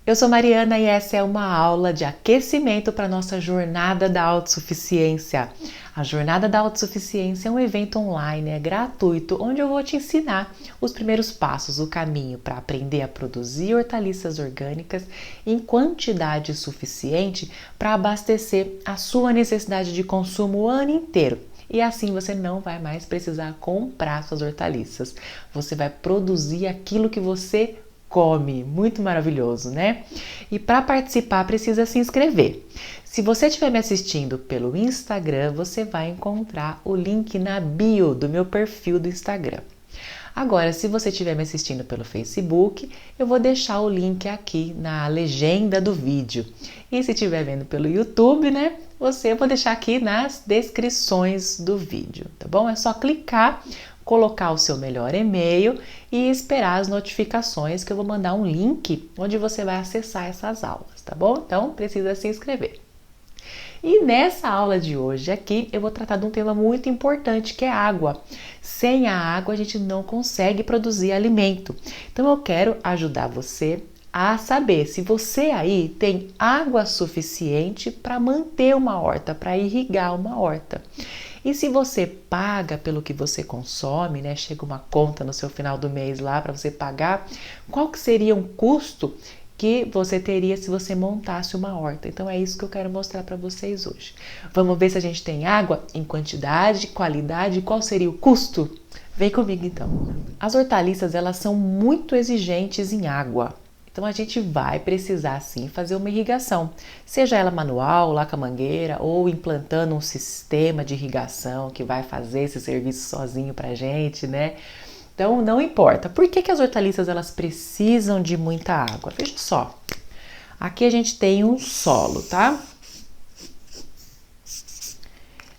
Eu sou Mariana e essa é uma aula de aquecimento para a nossa Jornada da Autossuficiência. A Jornada da Autossuficiência é um evento online, é gratuito, onde eu vou te ensinar os primeiros passos, o caminho para aprender a produzir hortaliças orgânicas em quantidade suficiente para abastecer a sua necessidade de consumo o ano inteiro. E assim você não vai mais precisar comprar suas hortaliças. Você vai produzir aquilo que você come. Muito maravilhoso, né? E para participar precisa se inscrever. Se você estiver me assistindo pelo Instagram, você vai encontrar o link na bio do meu perfil do Instagram. Agora, se você estiver me assistindo pelo Facebook, eu vou deixar o link aqui na legenda do vídeo. E se estiver vendo pelo YouTube, né? Eu vou deixar aqui nas descrições do vídeo, tá bom? É só clicar, colocar o seu melhor e-mail e esperar as notificações que eu vou mandar um link onde você vai acessar essas aulas, tá bom? Então, precisa se inscrever. E nessa aula de hoje aqui, eu vou tratar de um tema muito importante, que é água. Sem a água, a gente não consegue produzir alimento. Então, eu quero ajudar você a saber se você aí tem água suficiente para manter uma horta, para irrigar uma horta. E se você paga pelo que você consome, né? Chega uma conta no seu final do mês lá para você pagar, qual que seria um custo que você teria se você montasse uma horta? Então é isso que eu quero mostrar para vocês hoje. Vamos ver se a gente tem água em quantidade, qualidade e qual seria o custo? Vem comigo então. As hortaliças, elas são muito exigentes em água. Então a gente vai precisar sim fazer uma irrigação, seja ela manual, lá com a mangueira, ou implantando um sistema de irrigação que vai fazer esse serviço sozinho pra gente, né? Então não importa. Por que as hortaliças elas precisam de muita água? Veja só. Aqui a gente tem um solo, tá?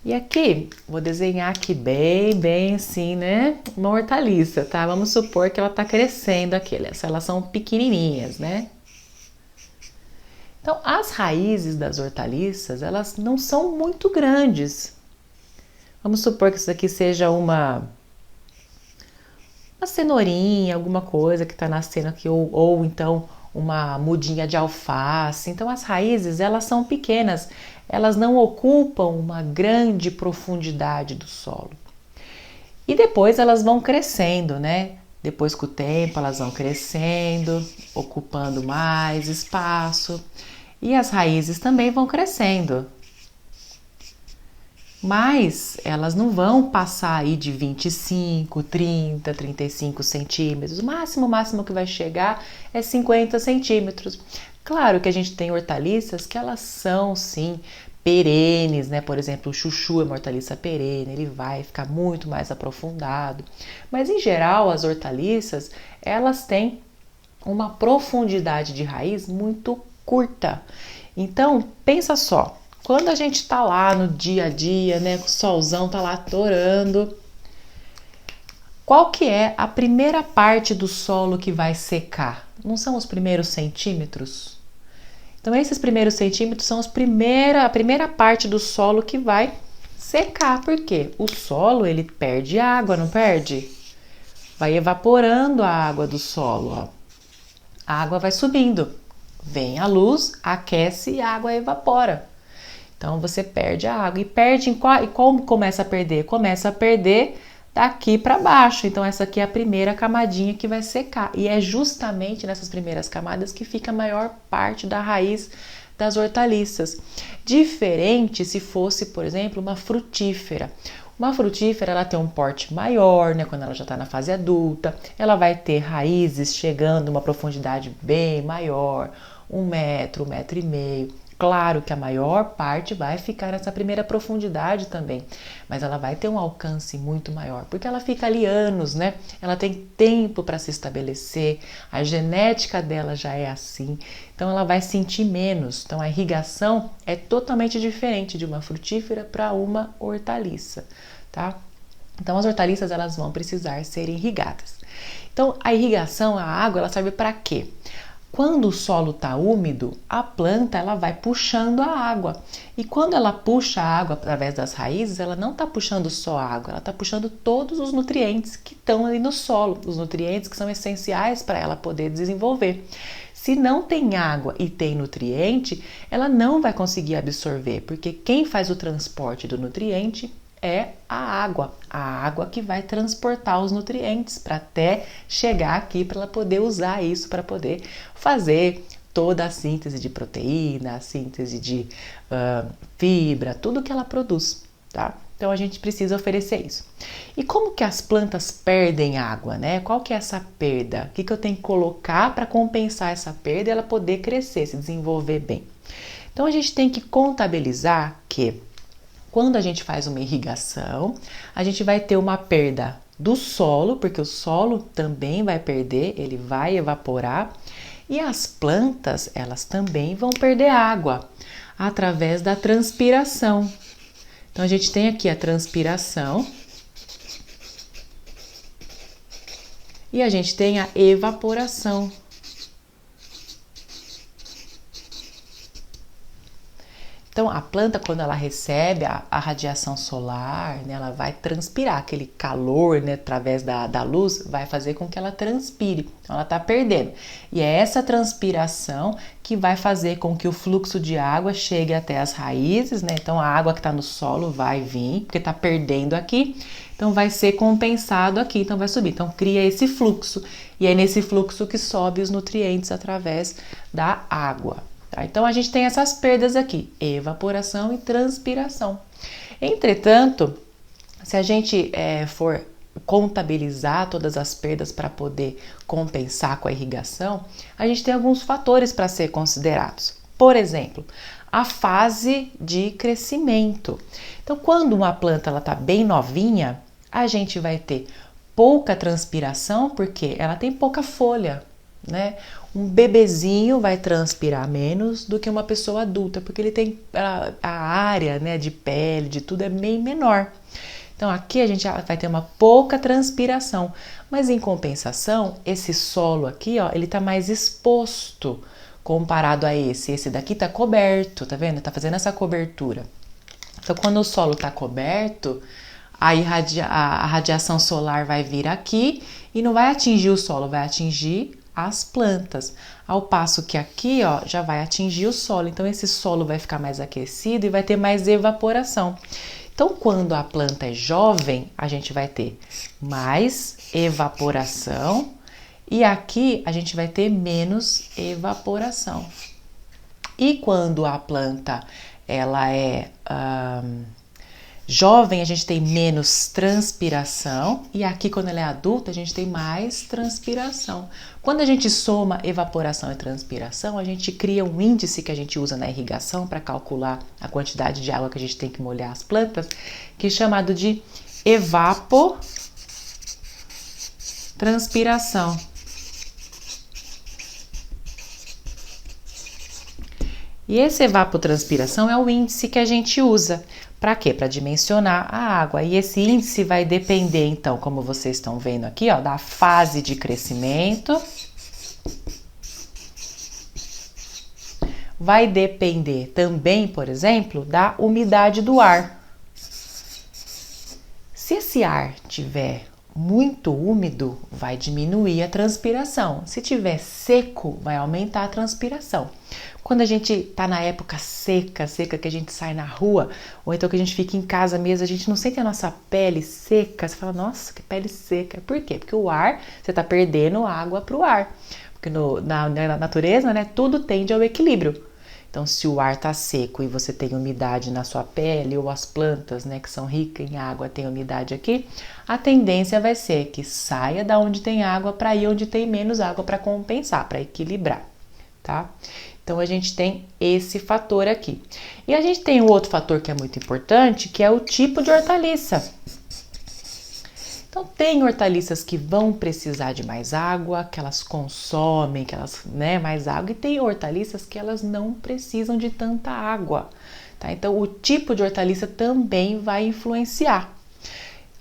E aqui, vou desenhar aqui bem assim, né? Uma hortaliça, tá? Vamos supor que ela tá crescendo aqui, elas são pequenininhas, né? Então, as raízes das hortaliças, elas não são muito grandes. Vamos supor que isso aqui seja uma cenourinha, alguma coisa que tá nascendo aqui, ou então uma mudinha de alface. Então as raízes, elas são pequenas, elas não ocupam uma grande profundidade do solo. E depois elas vão crescendo, né? Depois com o tempo elas vão crescendo, ocupando mais espaço. E as raízes também vão crescendo. Mas elas não vão passar aí de 25, 30, 35 centímetros. O máximo que vai chegar é 50 centímetros. Claro que a gente tem hortaliças que elas são, sim, perenes, né? Por exemplo, o chuchu é uma hortaliça perene, ele vai ficar muito mais aprofundado. Mas, em geral, as hortaliças, elas têm uma profundidade de raiz muito curta. Então, pensa só. Quando a gente tá lá no dia a dia, né, o solzão tá lá torando, qual que é a primeira parte do solo que vai secar? Não são os primeiros centímetros? Então esses primeiros centímetros são a primeira parte do solo que vai secar. Por quê? O solo, ele perde água, não perde? Vai evaporando a água do solo, ó. A água vai subindo. Vem a luz, aquece e a água evapora. Então você perde a água. E perde e como começa a perder? Começa a perder daqui para baixo. Então essa aqui é a primeira camadinha que vai secar. E é justamente nessas primeiras camadas que fica a maior parte da raiz das hortaliças. Diferente se fosse, por exemplo, uma frutífera. Uma frutífera, ela tem um porte maior, né? Quando ela já está na fase adulta, ela vai ter raízes chegando a uma profundidade bem maior, 1 metro, 1,5 metro. Claro que a maior parte vai ficar nessa primeira profundidade também, mas ela vai ter um alcance muito maior, porque ela fica ali anos, né? Ela tem tempo para se estabelecer, a genética dela já é assim, então ela vai sentir menos. Então a irrigação é totalmente diferente de uma frutífera para uma hortaliça, tá? Então as hortaliças, elas vão precisar ser irrigadas. Então a irrigação, a água, ela serve para quê? Quando o solo está úmido, a planta ela vai puxando a água. E quando ela puxa a água através das raízes, ela não está puxando só a água, ela está puxando todos os nutrientes que estão ali no solo, os nutrientes que são essenciais para ela poder desenvolver. Se não tem água e tem nutriente, ela não vai conseguir absorver, porque quem faz o transporte do nutriente é a água que vai transportar os nutrientes para até chegar aqui para ela poder usar isso para poder fazer toda a síntese de proteína, a síntese de fibra, tudo que ela produz, tá? Então a gente precisa oferecer isso. E como que as plantas perdem água, né? Qual que é essa perda? O que eu tenho que colocar para compensar essa perda e ela poder crescer, se desenvolver bem? Então a gente tem que contabilizar que quando a gente faz uma irrigação, a gente vai ter uma perda do solo, porque o solo também vai perder, ele vai evaporar, e as plantas, elas também vão perder água através da transpiração. Então a gente tem aqui a transpiração e a gente tem a evaporação. Então, a planta, quando ela recebe a radiação solar, né, ela vai transpirar, aquele calor, né, através da luz, vai fazer com que ela transpire. Então, ela está perdendo. E é essa transpiração que vai fazer com que o fluxo de água chegue até as raízes, né? Então, a água que está no solo vai vir, porque está perdendo aqui. Então, vai ser compensado aqui, então vai subir. Então, cria esse fluxo. E é nesse fluxo que sobe os nutrientes através da água. Tá? Então, a gente tem essas perdas aqui, evaporação e transpiração. Entretanto, se a gente for contabilizar todas as perdas para poder compensar com a irrigação, a gente tem alguns fatores para ser considerados. Por exemplo, a fase de crescimento. Então, quando uma planta está bem novinha, a gente vai ter pouca transpiração, porque ela tem pouca folha, né? Um bebezinho vai transpirar menos do que uma pessoa adulta, porque ele tem a área, né, de pele, de tudo é bem menor. Então aqui a gente vai ter uma pouca transpiração, mas em compensação, esse solo aqui, ó, ele tá mais exposto comparado a esse. Esse daqui tá coberto, tá vendo? Tá fazendo essa cobertura. Então quando o solo tá coberto, aí a radiação solar vai vir aqui e não vai atingir o solo, vai atingir as plantas, ao passo que aqui, ó, já vai atingir o solo. Então esse solo vai ficar mais aquecido e vai ter mais evaporação. Então quando a planta é jovem, a gente vai ter mais evaporação e aqui a gente vai ter menos evaporação. E quando a planta ela é jovem, a gente tem menos transpiração e aqui quando ela é adulta a gente tem mais transpiração. Quando a gente soma evaporação e transpiração, a gente cria um índice que a gente usa na irrigação para calcular a quantidade de água que a gente tem que molhar as plantas, que é chamado de evapotranspiração. E esse evapotranspiração é o índice que a gente usa. Para quê? Para dimensionar a água. E esse índice vai depender, então, como vocês estão vendo aqui, ó, da fase de crescimento. Vai depender também, por exemplo, da umidade do ar. Se esse ar tiver muito úmido, vai diminuir a transpiração. Se tiver seco, vai aumentar a transpiração. Quando a gente tá na época seca que a gente sai na rua, ou então que a gente fica em casa mesmo, a gente não sente a nossa pele seca, você fala, nossa, que pele seca. Por quê? Porque o ar, você tá perdendo água pro ar. Porque na natureza, né, tudo tende ao equilíbrio. Então, se o ar tá seco e você tem umidade na sua pele, ou as plantas, né, que são ricas em água, tem umidade aqui, a tendência vai ser que saia da onde tem água para ir onde tem menos água para compensar, para equilibrar, tá? Então, a gente tem esse fator aqui. E a gente tem um outro fator que é muito importante, que é o tipo de hortaliça. Então, tem hortaliças que vão precisar de mais água, que elas consomem, que elas, né, mais água, e tem hortaliças que elas não precisam de tanta água, tá? Então, o tipo de hortaliça também vai influenciar.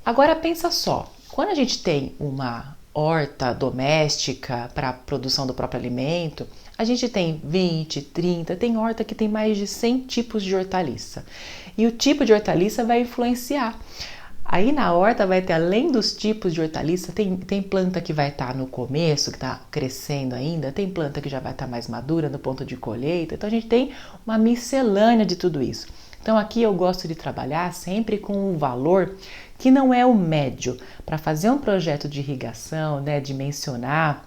Agora, pensa só, quando a gente tem uma horta doméstica para a produção do próprio alimento, a gente tem 20, 30, tem horta que tem mais de 100 tipos de hortaliça. E o tipo de hortaliça vai influenciar. Aí na horta vai ter, além dos tipos de hortaliça, tem planta que vai estar no começo, que está crescendo ainda, tem planta que já vai estar mais madura no ponto de colheita. Então a gente tem uma miscelânea de tudo isso. Então aqui eu gosto de trabalhar sempre com um valor que não é o médio. Para fazer um projeto de irrigação, né, dimensionar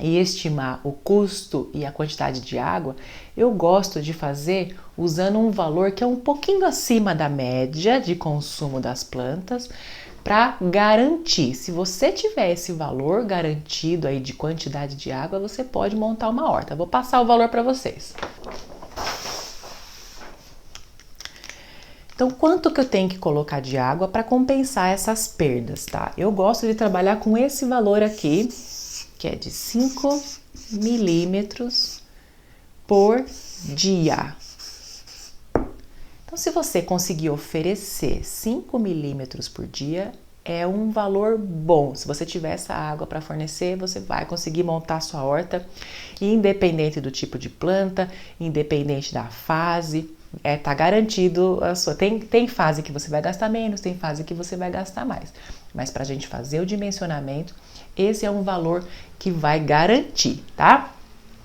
e estimar o custo e a quantidade de água, eu gosto de fazer usando um valor que é um pouquinho acima da média de consumo das plantas, para garantir. Se você tiver esse valor garantido aí de quantidade de água, você pode montar uma horta. Vou passar o valor para vocês. Então, quanto que eu tenho que colocar de água para compensar essas perdas, tá? Eu gosto de trabalhar com esse valor aqui, que é de 5 milímetros por dia. Então, se você conseguir oferecer 5 milímetros por dia, é um valor bom. Se você tiver essa água para fornecer, você vai conseguir montar a sua horta, independente do tipo de planta, independente da fase, tá garantido a sua. Tem fase que você vai gastar menos, tem fase que você vai gastar mais. Mas para a gente fazer o dimensionamento, esse é um valor que vai garantir, tá?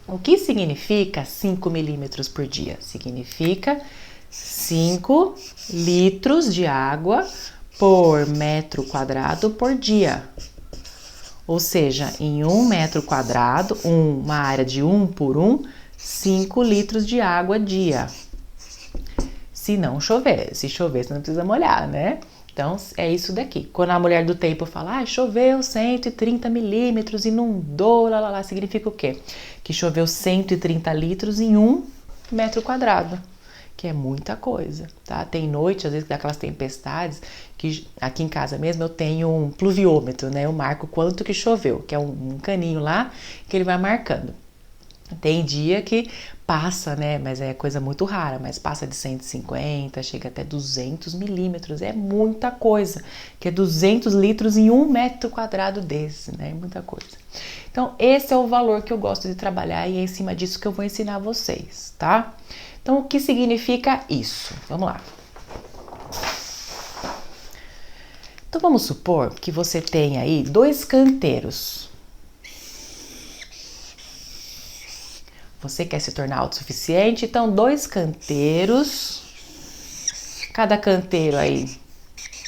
O que significa 5 milímetros por dia? Significa 5 litros de água por metro quadrado por dia. Ou seja, em 1 metro quadrado, uma área de 1 por 1, 5 litros de água dia. Se não chover. Se chover, você não precisa molhar, né? Então, é isso daqui. Quando a mulher do tempo fala, choveu 130 milímetros, inundou, significa o quê? Que choveu 130 litros em 1 metro quadrado, que é muita coisa, tá? Tem noite, às vezes, daquelas tempestades, que aqui em casa mesmo eu tenho um pluviômetro, né? Eu marco quanto que choveu, que é um caninho lá, que ele vai marcando. Tem dia que passa, né, mas é coisa muito rara, mas passa de 150, chega até 200 milímetros, é muita coisa, que é 200 litros em 1 metro quadrado desse, né, é muita coisa. Então, esse é o valor que eu gosto de trabalhar e é em cima disso que eu vou ensinar vocês, tá? Então, o que significa isso? Vamos lá. Então, vamos supor que você tem aí 2 canteiros. Você quer se tornar autossuficiente? Então, 2 canteiros, cada canteiro aí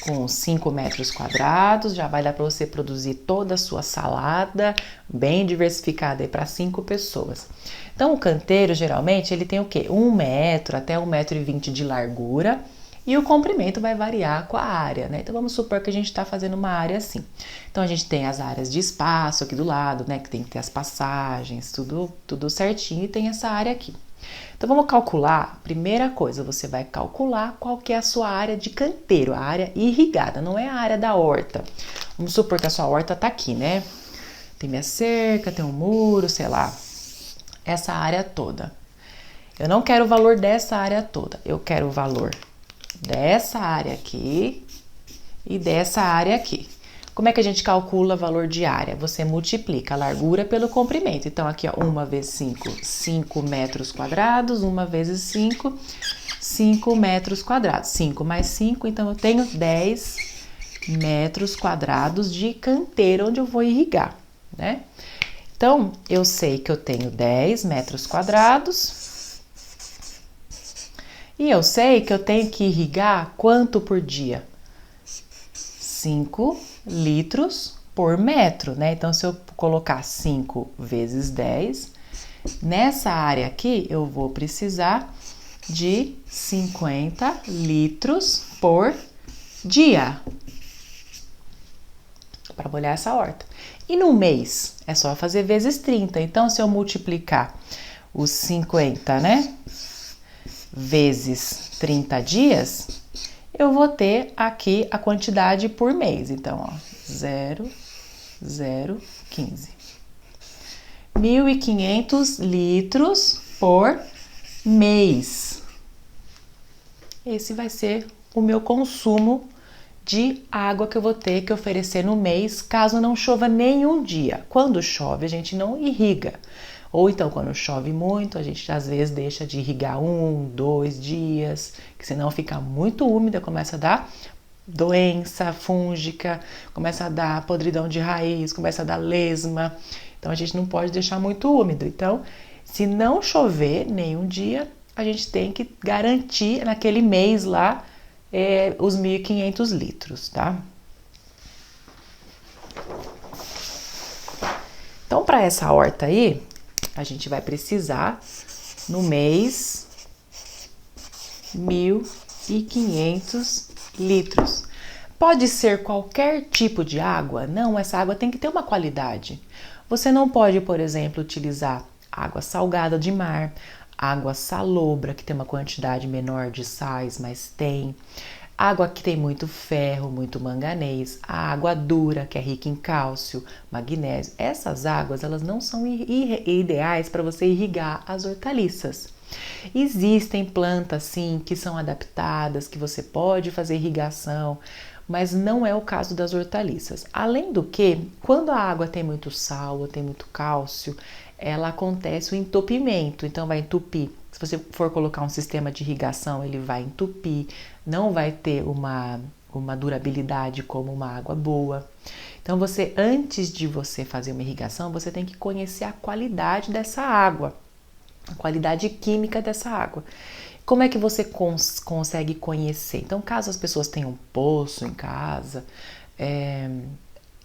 com 5 metros quadrados, já vai dar para você produzir toda a sua salada, bem diversificada aí para 5 pessoas. Então, o canteiro, geralmente, ele tem o quê? 1 metro até 1,20 m de largura, e o comprimento vai variar com a área, né? Então, vamos supor que a gente está fazendo uma área assim. Então, a gente tem as áreas de espaço aqui do lado, né? Que tem que ter as passagens, tudo certinho, e tem essa área aqui. Então, vamos calcular. Primeira coisa, você vai calcular qual que é a sua área de canteiro, a área irrigada, não é a área da horta. Vamos supor que a sua horta tá aqui, né? Tem minha cerca, tem um muro, sei lá. Essa área toda. Eu não quero o valor dessa área toda, eu quero o valor dessa área aqui e dessa área aqui. Como é que a gente calcula o valor de área? Você multiplica a largura pelo comprimento. Então, aqui, ó, 1 vezes 5, 5 metros quadrados, 1 vezes 5, 5 metros quadrados. 5 mais 5, então eu tenho 10 metros quadrados de canteiro onde eu vou irrigar, né? Então, eu sei que eu tenho 10 metros quadrados. E eu sei que eu tenho que irrigar quanto por dia? 5 litros por metro, né? Então, se eu colocar 5 vezes 10, nessa área aqui, eu vou precisar de 50 litros por dia para molhar essa horta. E no mês, é só fazer vezes 30. Então, se eu multiplicar os 50, né? Vezes 30 dias, eu vou ter aqui a quantidade por mês. Então, ó, 0,015. 1.500 litros por mês. Esse vai ser o meu consumo de água que eu vou ter que oferecer no mês, caso não chova nenhum dia. Quando chove, a gente não irriga. Ou então, quando chove muito, a gente às vezes deixa de irrigar 1, 2 dias, que senão fica muito úmida, começa a dar doença fúngica, começa a dar podridão de raiz, começa a dar lesma. Então a gente não pode deixar muito úmido. Então, se não chover nenhum dia, a gente tem que garantir naquele mês lá os 1.500 litros, tá? Então, para essa horta aí, a gente vai precisar no mês 1.500 litros. Pode ser qualquer tipo de água? Não, essa água tem que ter uma qualidade. Você não pode, por exemplo, utilizar água salgada de mar, água salobra, que tem uma quantidade menor de sais, mas tem. Água que tem muito ferro, muito manganês, a água dura, que é rica em cálcio, magnésio. Essas águas, elas não são ideais para você irrigar as hortaliças. Existem plantas, sim, que são adaptadas, que você pode fazer irrigação, mas não é o caso das hortaliças. Além do que, quando a água tem muito sal ou tem muito cálcio, ela acontece o entupimento, então vai entupir. Se você for colocar um sistema de irrigação, ele vai entupir, não vai ter uma durabilidade como uma água boa. Então, antes de você fazer uma irrigação, você tem que conhecer a qualidade dessa água, a qualidade química dessa água. Como é que você consegue conhecer? Então, caso as pessoas tenham um poço em casa,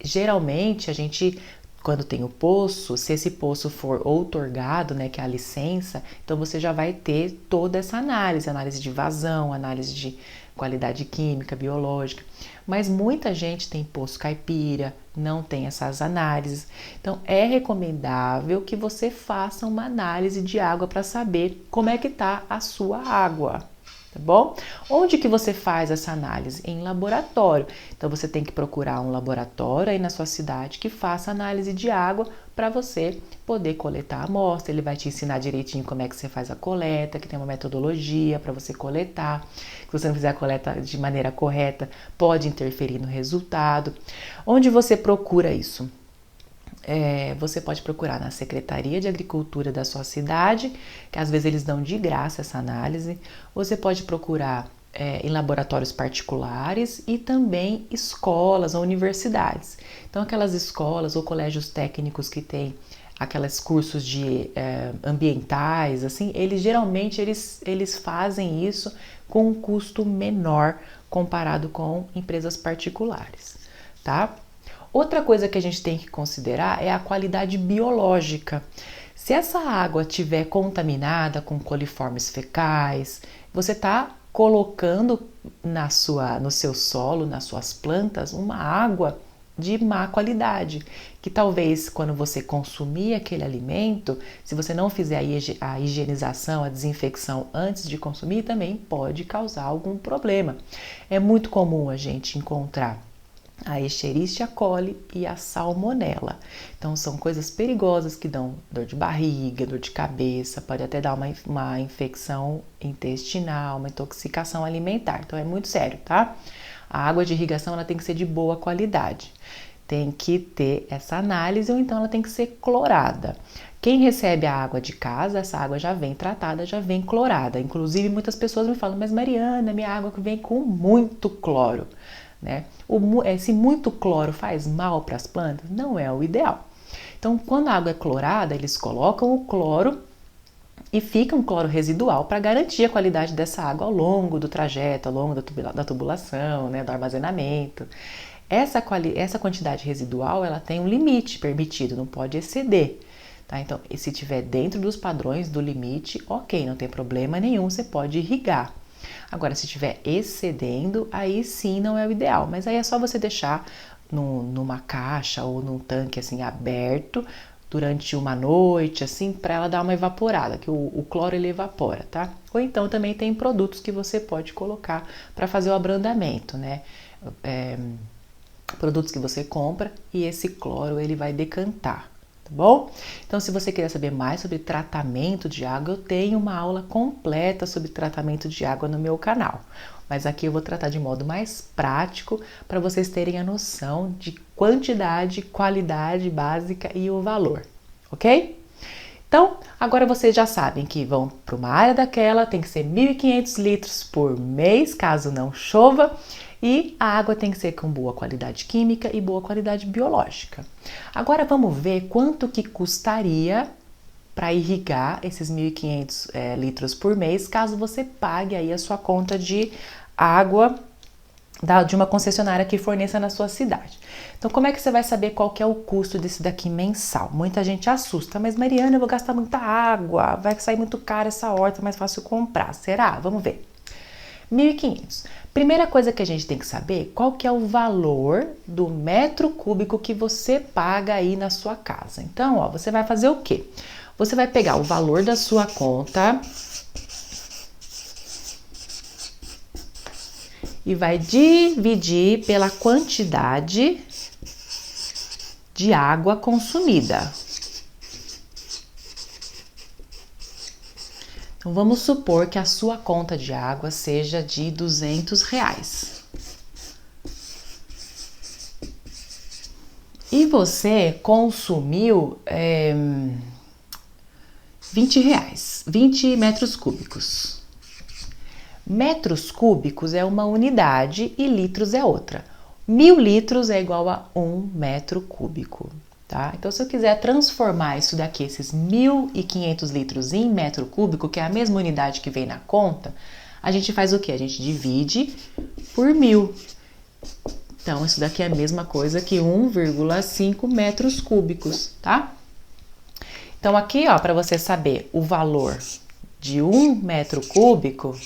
geralmente a gente, quando tem o poço, se esse poço for outorgado, né, que é a licença, então você já vai ter toda essa análise de vazão, análise de qualidade química, biológica. Mas muita gente tem poço caipira, não tem essas análises. Então é recomendável que você faça uma análise de água para saber como é que está a sua água. Tá bom? Onde que você faz essa análise? Em laboratório. Então você tem que procurar um laboratório aí na sua cidade que faça análise de água para você poder coletar a amostra. Ele vai te ensinar direitinho como é que você faz a coleta, que tem uma metodologia para você coletar. Se você não fizer a coleta de maneira correta, pode interferir no resultado. Onde você procura isso? Você pode procurar na Secretaria de Agricultura da sua cidade, que às vezes eles dão de graça essa análise. Você pode procurar em laboratórios particulares e também escolas ou universidades. Então, aquelas escolas ou colégios técnicos que têm aqueles cursos de ambientais, assim, geralmente eles fazem isso com um custo menor comparado com empresas particulares, tá? Outra coisa que a gente tem que considerar é a qualidade biológica. Se essa água estiver contaminada com coliformes fecais, você está colocando no seu solo, nas suas plantas, uma água de má qualidade, que talvez quando você consumir aquele alimento, se você não fizer a higienização, a desinfecção antes de consumir, também pode causar algum problema. É muito comum a gente encontrar a Escherichia coli e a Salmonella. Então são coisas perigosas que dão dor de barriga, dor de cabeça, pode até dar uma infecção intestinal, uma intoxicação alimentar. Então é muito sério, tá? A água de irrigação ela tem que ser de boa qualidade. Tem que ter essa análise ou então ela tem que ser clorada. Quem recebe a água de casa, essa água já vem tratada, já vem clorada. Inclusive muitas pessoas me falam, mas Mariana, minha água vem com muito cloro. Né? Se muito cloro faz mal para as plantas, não é o ideal. Então, quando a água é clorada, eles colocam o cloro e fica um cloro residual para garantir a qualidade dessa água ao longo do trajeto, ao longo da tubulação, né, do armazenamento. Essa quantidade residual ela tem um limite permitido, não pode exceder. Tá? Então, se estiver dentro dos padrões do limite, ok, não tem problema nenhum, você pode irrigar. Agora, se estiver excedendo, aí sim não é o ideal, mas aí é só você deixar numa caixa ou num tanque assim aberto durante uma noite, assim, para ela dar uma evaporada, que o cloro ele evapora, tá? Ou então também tem produtos que você pode colocar para fazer o abrandamento, né? Produtos que você compra e esse cloro ele vai decantar. Tá bom? Então, se você quiser saber mais sobre tratamento de água, eu tenho uma aula completa sobre tratamento de água no meu canal. Mas aqui eu vou tratar de modo mais prático para vocês terem a noção de quantidade, qualidade básica e o valor, ok? Então, agora vocês já sabem que vão para uma área daquela, tem que ser 1.500 litros por mês, caso não chova. E a água tem que ser com boa qualidade química e boa qualidade biológica. Agora vamos ver quanto que custaria para irrigar esses 1.500 litros por mês, caso você pague aí a sua conta de água de uma concessionária que forneça na sua cidade. Então, como é que você vai saber qual que é o custo desse daqui mensal? Muita gente assusta, mas Mariana, eu vou gastar muita água, vai sair muito caro essa horta, é mais fácil comprar. Será? Vamos ver. 1.500. Primeira coisa que a gente tem que saber, qual que é o valor do metro cúbico que você paga aí na sua casa. Então, ó, você vai fazer o quê? Você vai pegar o valor da sua conta e vai dividir pela quantidade de água consumida. Então, vamos supor que a sua conta de água seja de R$200. E você consumiu R$20, 20 metros cúbicos. Metros cúbicos é uma unidade e litros é outra. 1.000 litros é igual a 1 metro cúbico, tá? Então, se eu quiser transformar isso daqui, esses 1.500 litros em metro cúbico, que é a mesma unidade que vem na conta, a gente faz o quê? A gente divide por 1.000. Então, isso daqui é a mesma coisa que 1,5 metros cúbicos, tá? Então, aqui, ó, para você saber o valor de 1 metro cúbico,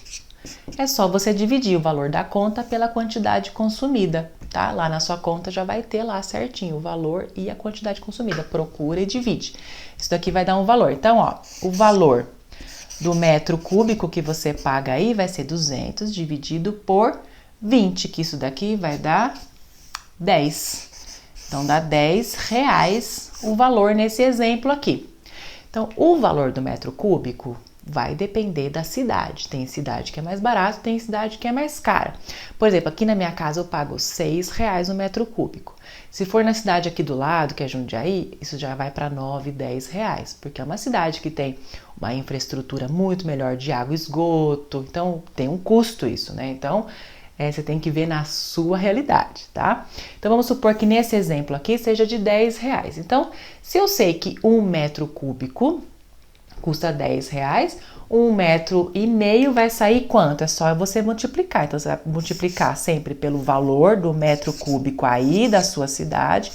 é só você dividir o valor da conta pela quantidade consumida, tá? Lá na sua conta já vai ter lá certinho o valor e a quantidade consumida. Procura e divide. Isso daqui vai dar um valor. Então, ó, o valor do metro cúbico que você paga aí vai ser 200 dividido por 20, que isso daqui vai dar 10. Então, dá R$10 o valor nesse exemplo aqui. Então, o valor do metro cúbico vai depender da cidade. Tem cidade que é mais barato, tem cidade que é mais cara. Por exemplo, aqui na minha casa eu pago R$6 o metro cúbico. Se for na cidade aqui do lado, que é Jundiaí, isso já vai para R$9, R$10, porque é uma cidade que tem uma infraestrutura muito melhor de água e esgoto, então tem um custo isso, né? Então, você tem que ver na sua realidade, tá? Então, vamos supor que nesse exemplo aqui seja de R$10. Então, se eu sei que 1 metro cúbico custa R$10, 1,5 metro vai sair quanto? É só você multiplicar. Então, você vai multiplicar sempre pelo valor do metro cúbico aí da sua cidade,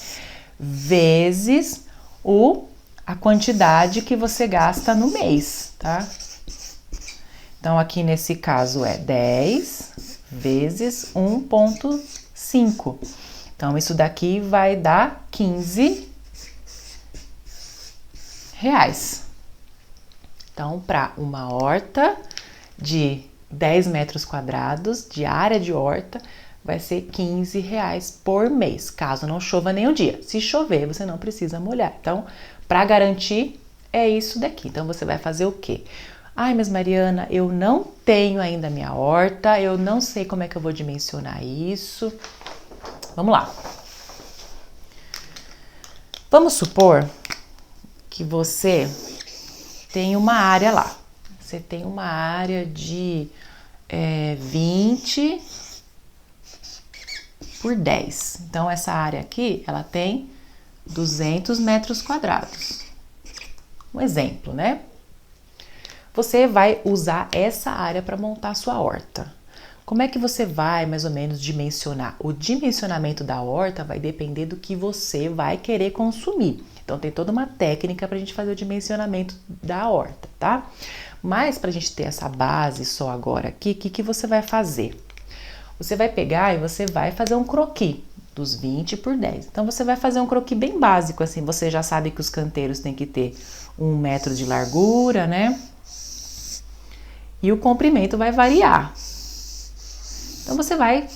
vezes a quantidade que você gasta no mês, tá? Então, aqui nesse caso é 10 vezes 1,5. Então, isso daqui vai dar R$15. Então, para uma horta de 10 metros quadrados de área de horta, vai ser R$15 por mês, caso não chova nenhum dia. Se chover, você não precisa molhar. Então, para garantir, é isso daqui. Então, você vai fazer o quê? Ai, mas Mariana, eu não tenho ainda minha horta, eu não sei como é que eu vou dimensionar isso. Vamos lá. Vamos supor que você tem uma área lá. Você tem uma área de 20 por 10. Então, essa área aqui, ela tem 200 metros quadrados. Um exemplo, né? Você vai usar essa área para montar a sua horta. Como é que você vai, mais ou menos, dimensionar? O dimensionamento da horta vai depender do que você vai querer consumir. Então, tem toda uma técnica para a gente fazer o dimensionamento da horta, tá? Mas, para a gente ter essa base só agora aqui, o que você vai fazer? Você vai pegar e você vai fazer um croquis dos 20 por 10. Então, você vai fazer um croquis bem básico, assim. Você já sabe que os canteiros têm que ter 1 metro de largura, né? E o comprimento vai variar. Então, você vai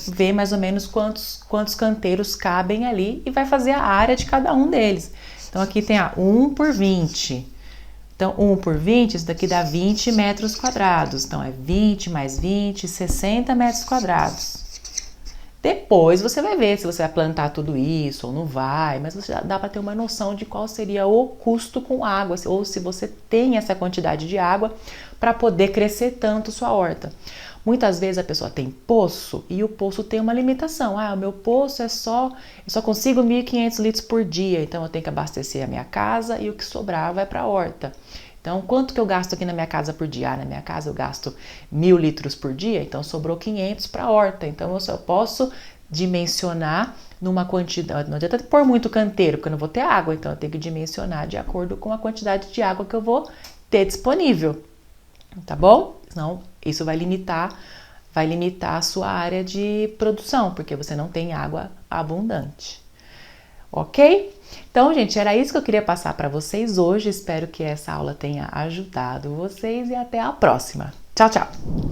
ver mais ou menos quantos canteiros cabem ali e vai fazer a área de cada um deles. Então, aqui tem 1 por 20. Então, 1 por 20, isso daqui dá 20 metros quadrados. Então, é 20 mais 20, 60 metros quadrados. Depois, você vai ver se você vai plantar tudo isso ou não vai, mas você dá para ter uma noção de qual seria o custo com água, ou se você tem essa quantidade de água para poder crescer tanto sua horta. Muitas vezes a pessoa tem poço e o poço tem uma limitação. O meu poço eu só consigo 1.500 litros por dia, então eu tenho que abastecer a minha casa e o que sobrar vai para a horta. Então, quanto que eu gasto aqui na minha casa por dia? Na minha casa eu gasto 1.000 litros por dia, então sobrou 500 para a horta. Então, eu só posso dimensionar numa quantidade, não adianta pôr muito canteiro, porque eu não vou ter água, então eu tenho que dimensionar de acordo com a quantidade de água que eu vou ter disponível, tá bom? Senão isso vai limitar a sua área de produção, porque você não tem água abundante, ok? Então, gente, era isso que eu queria passar para vocês hoje, espero que essa aula tenha ajudado vocês e até a próxima. Tchau, tchau!